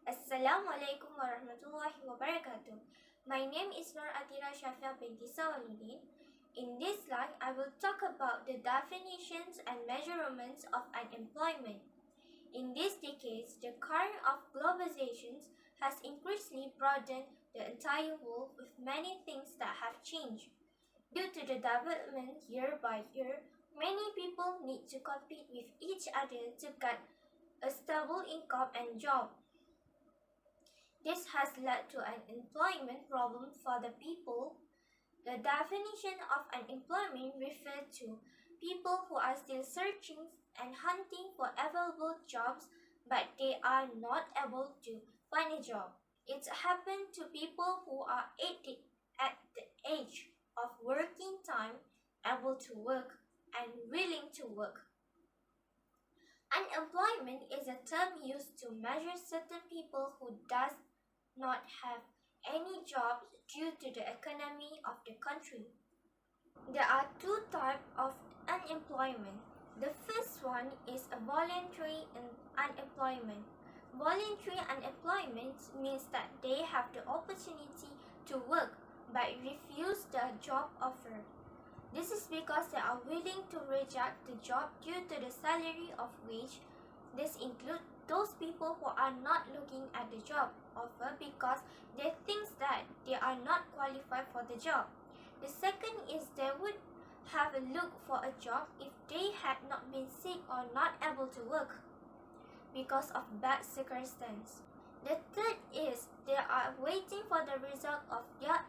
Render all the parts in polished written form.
Assalamualaikum warahmatullahi wabarakatuh. My name is SYAFIAH binti SAWALUDDIN. In this slide, I will talk about the definitions and measurements of unemployment. In these decades, the current of globalization has increasingly broadened the entire world with many things that have changed. Due to the development year by year, many people need to compete with each other to get a stable income and job. This has led to an employment problem for the people. The definition of unemployment refers to people who are still searching and hunting for available jobs, but they are not able to find a job. It happens to people who are at the age of working time, able to work, and willing to work. Unemployment is a term used to measure certain people who does not have any jobs due to the economy of the country. There are two types of unemployment. The first one is a voluntary unemployment. Voluntary unemployment means that they have the opportunity to work but refuse the job offer. This is because they are willing to reject the job due to the salary of which this includes those people who are not looking at the job offer because they think that they are not qualified for the job. The second is they would have a look for a job if they had not been sick or not able to work because of bad circumstances. The third is they are waiting for the result of their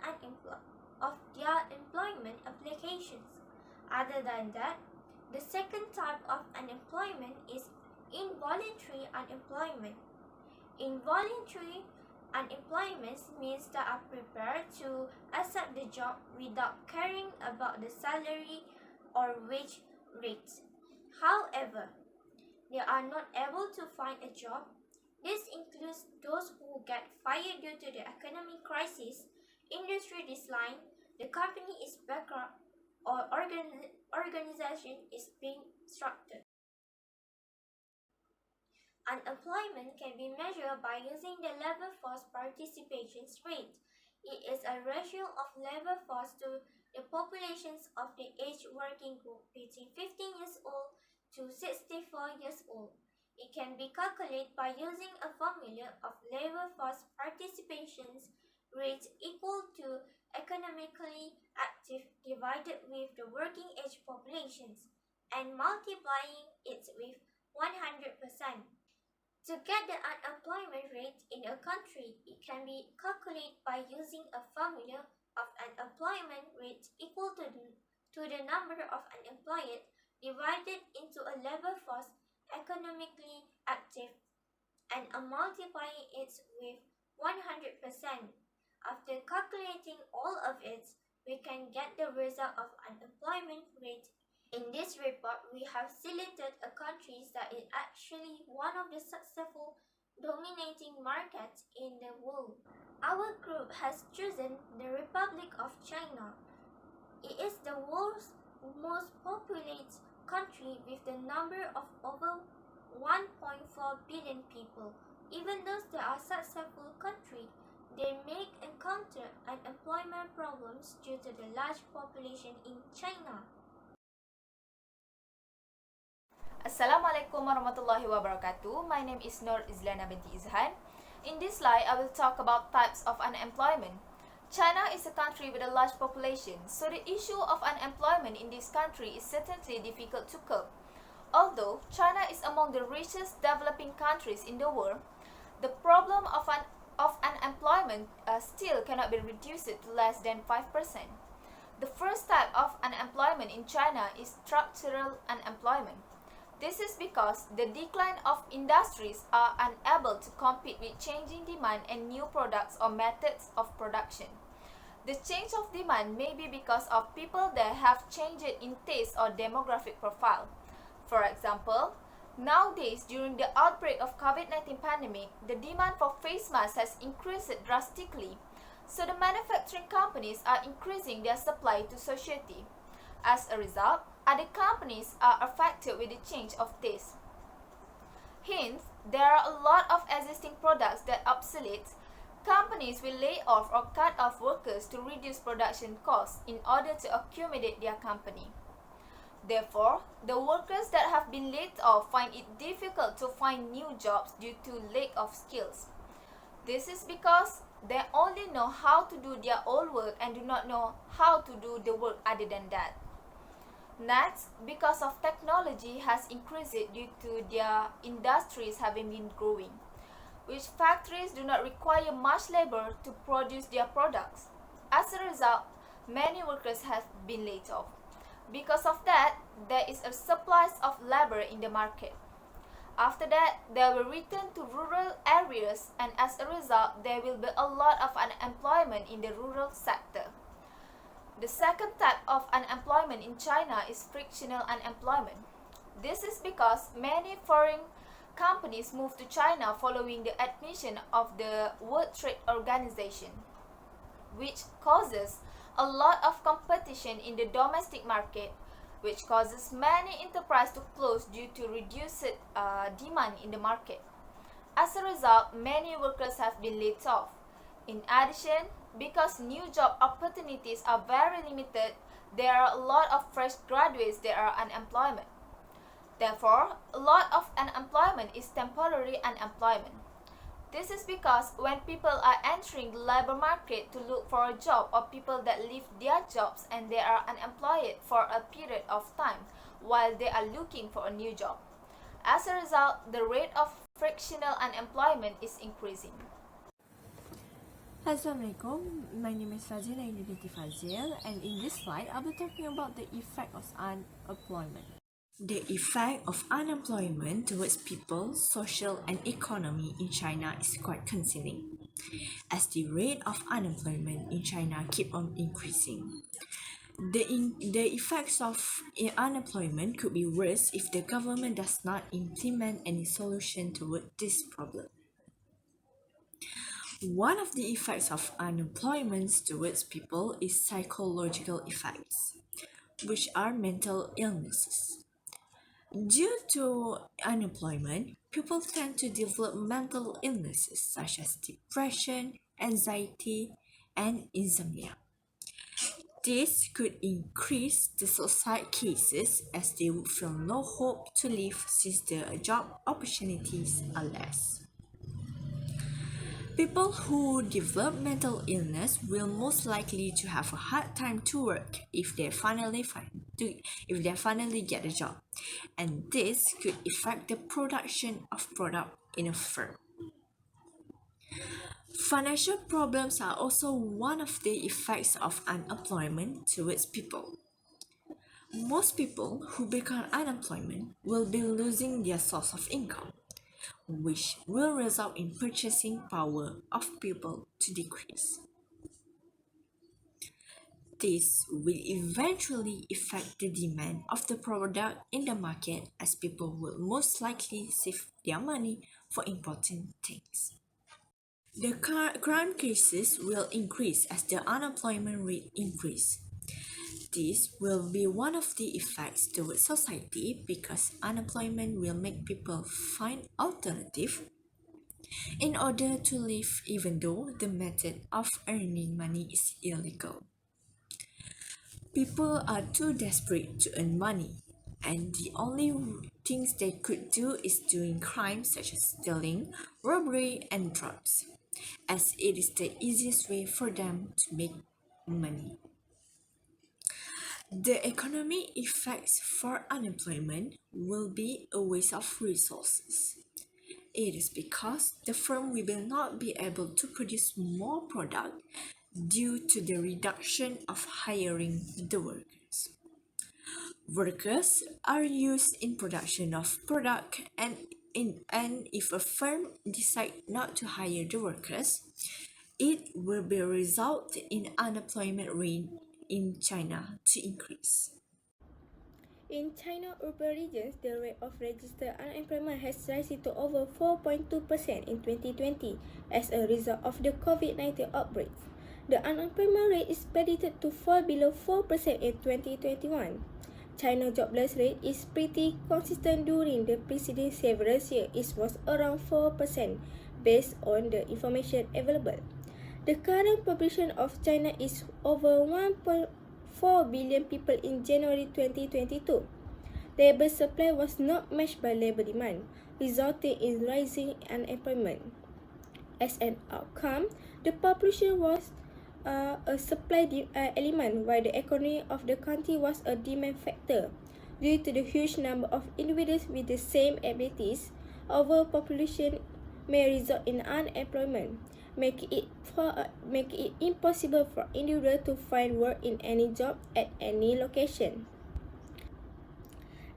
employment applications. Other than that, the second type of unemployment is involuntary unemployment. Involuntary unemployment means they are prepared to accept the job without caring about the salary or wage rates. However, they are not able to find a job. This includes those who get fired due to the economic crisis, industry decline, the company is bankrupt, or organization is being structured. Unemployment can be measured by using the labor force participation rate. It is a ratio of labor force to the populations of the age working group between 15 years old to 64 years old. It can be calculated by using a formula of labor force participation rate equal to economically active divided with the working age populations and multiplying it with 100%. To get the unemployment rate in a country, it can be calculated by using a formula of unemployment rate equal to the number of unemployed divided into a labor force economically active and multiplying it with 100%. After calculating all of it, we can get the result of unemployment rate. In this report, we have selected a country that is actually one of the successful dominating markets in the world. Our group has chosen the Republic of China. It is the world's most populated country with the number of over 1.4 billion people. Even though they are a successful country, they may encounter unemployment problems due to the large population in China. Assalamualaikum warahmatullahi wabarakatuh. My name is IZLIANA binti IZHAN. In this slide, I will talk about types of unemployment. China is a country with a large population, so the issue of unemployment in this country is certainly difficult to cope. Although China is among the richest developing countries in the world, the problem of unemployment still cannot be reduced to less than 5%. The first type of unemployment in China is structural unemployment. This is because the decline of industries are unable to compete with changing demand and new products or methods of production. The change of demand may be because of people that have changed in taste or demographic profile. For example, nowadays during the outbreak of COVID-19 pandemic, the demand for face masks has increased drastically, so the manufacturing companies are increasing their supply to society. As a result, other companies are affected with the change of taste. Hence, there are a lot of existing products that obsolete, companies will lay off or cut off workers to reduce production costs in order to accommodate their company. Therefore, the workers that have been laid off find it difficult to find new jobs due to lack of skills. This is because they only know how to do their old work and do not know how to do the work other than that. Next, because of technology has increased due to their industries having been growing, which factories do not require much labor to produce their products. As a result, many workers have been laid off. Because of that, there is a surplus of labor in the market. After that, they will return to rural areas, and as a result, there will be a lot of unemployment in the rural sector. The second type of unemployment in China is frictional unemployment. This is because many foreign companies move to China following the admission of the World Trade Organization, which causes a lot of competition in the domestic market, which causes many enterprises to close due to reduced demand in the market. As a result, many workers have been laid off. In addition, because new job opportunities are very limited, there are a lot of fresh graduates that are unemployment. Therefore, a lot of unemployment is temporary unemployment. This is because when people are entering the labor market to look for a job, or people that leave their jobs and they are unemployed for a period of time while they are looking for a new job. As a result, the rate of frictional unemployment is increasing. Assalamualaikum, my name is FAZIL and BINTI FAZIL, and in this slide I'll be talking about the effect of unemployment. The effect of unemployment towards people, social and economy in China is quite concerning, as the rate of unemployment in China keep on increasing. The effects of unemployment could be worse if the government does not implement any solution toward this problem. One of the effects of unemployment towards people is psychological effects, which are mental illnesses. Due to unemployment, people tend to develop mental illnesses such as depression, anxiety, and insomnia. This could increase the suicide cases as they would feel no hope to live since the job opportunities are less. People who develop mental illness will most likely to have a hard time to work if they finally get a job, and this could affect the production of product in a firm. Financial problems are also one of the effects of unemployment towards people. Most people who become unemployment will be losing their source of income, which will result in purchasing power of people to decrease. This will eventually affect the demand of the product in the market, as people will most likely save their money for important things. The crime cases will increase as the unemployment rate increases. This will be one of the effects towards society because unemployment will make people find alternatives in order to live, even though the method of earning money is illegal. People are too desperate to earn money, and the only things they could do is doing crimes such as stealing, robbery, and drugs, as it is the easiest way for them to make money. The economic effects for unemployment will be a waste of resources. It is because the firm will not be able to produce more product due to the reduction of hiring the workers. Workers are used in production of product, and if a firm decides not to hire the workers, it will be result in unemployment rate in China to increase. In China urban regions, the rate of registered unemployment has risen to over 4.2% in 2020 as a result of the COVID-19 outbreaks. The unemployment rate is predicted to fall below 4% in 2021. China's jobless rate is pretty consistent during the preceding several years. It was around 4% based on the information available. The current population of China is over 1.4 billion people in January 2022. Labor supply was not matched by labor demand, resulting in rising unemployment. As an outcome, the population was a supply element, while the economy of the country was a demand factor. Due to the huge number of individuals with the same abilities, overpopulation may result in unemployment, making it impossible for individuals to find work in any job at any location.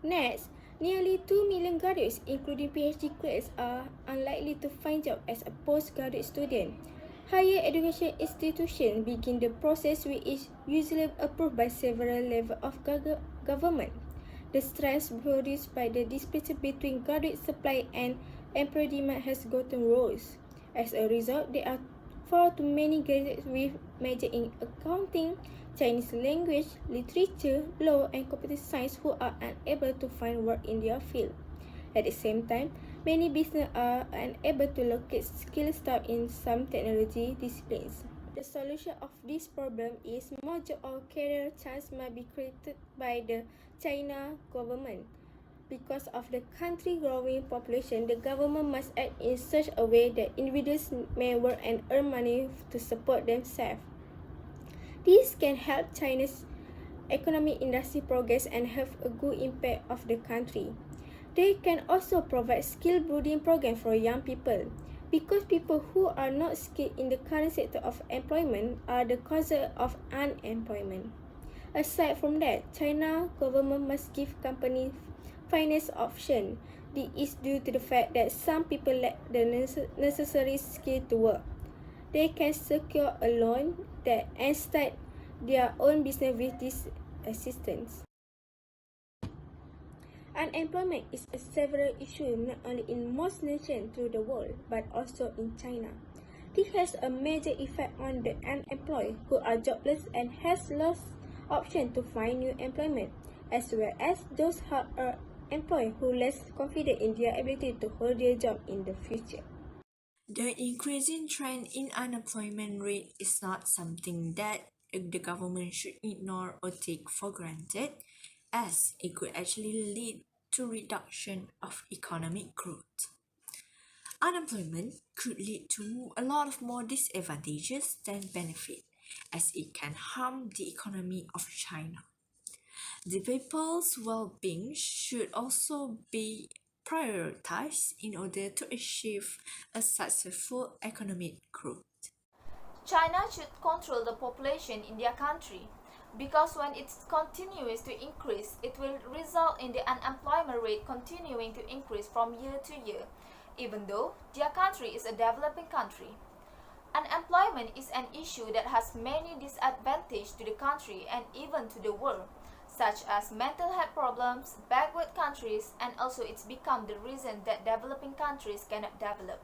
Next, nearly 2 million graduates, including PhD graduates, are unlikely to find jobs as a postgraduate student. Higher education institutions begin the process, which is usually approved by several levels of government. The stress produced by the disparity between graduate supply and employee demand has gotten worse. As a result, there are far too many graduates with majors in accounting, Chinese language, literature, law, and computer science who are unable to find work in their field. At the same time, many businesses are unable to locate skilled staff in some technology disciplines. The solution of this problem is more job or career chances must be created by the China government. Because of the country's growing population, the government must act in such a way that individuals may work and earn money to support themselves. This can help China's economic industry progress and have a good impact of the country. They can also provide skill building programs for young people, because people who are not skilled in the current sector of employment are the cause of unemployment. Aside from that, China government must give companies finance option. This is due to the fact that some people lack the necessary skill to work. They can secure a loan and start their own business with this assistance. Unemployment is a severe issue not only in most nations through the world, but also in China. This has a major effect on the unemployed who are jobless and has lost option to find new employment, as well as those who are employed who less confident in their ability to hold their job in the future. The increasing trend in unemployment rate is not something that the government should ignore or take for granted, as it could actually lead to reduction of economic growth. Unemployment could lead to a lot of more disadvantages than benefit, as it can harm the economy of China. The people's well-being should also be prioritized in order to achieve a successful economic growth. China should control the population in their country, because when it continues to increase, it will result in the unemployment rate continuing to increase from year to year, even though their country is a developing country. Unemployment is an issue that has many disadvantages to the country and even to the world, such as mental health problems, backward countries, and also it's become the reason that developing countries cannot develop.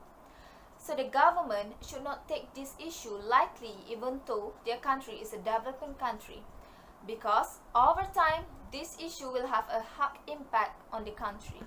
So the government should not take this issue lightly, even though their country is a developing country, because over time this issue will have a hard impact on the country.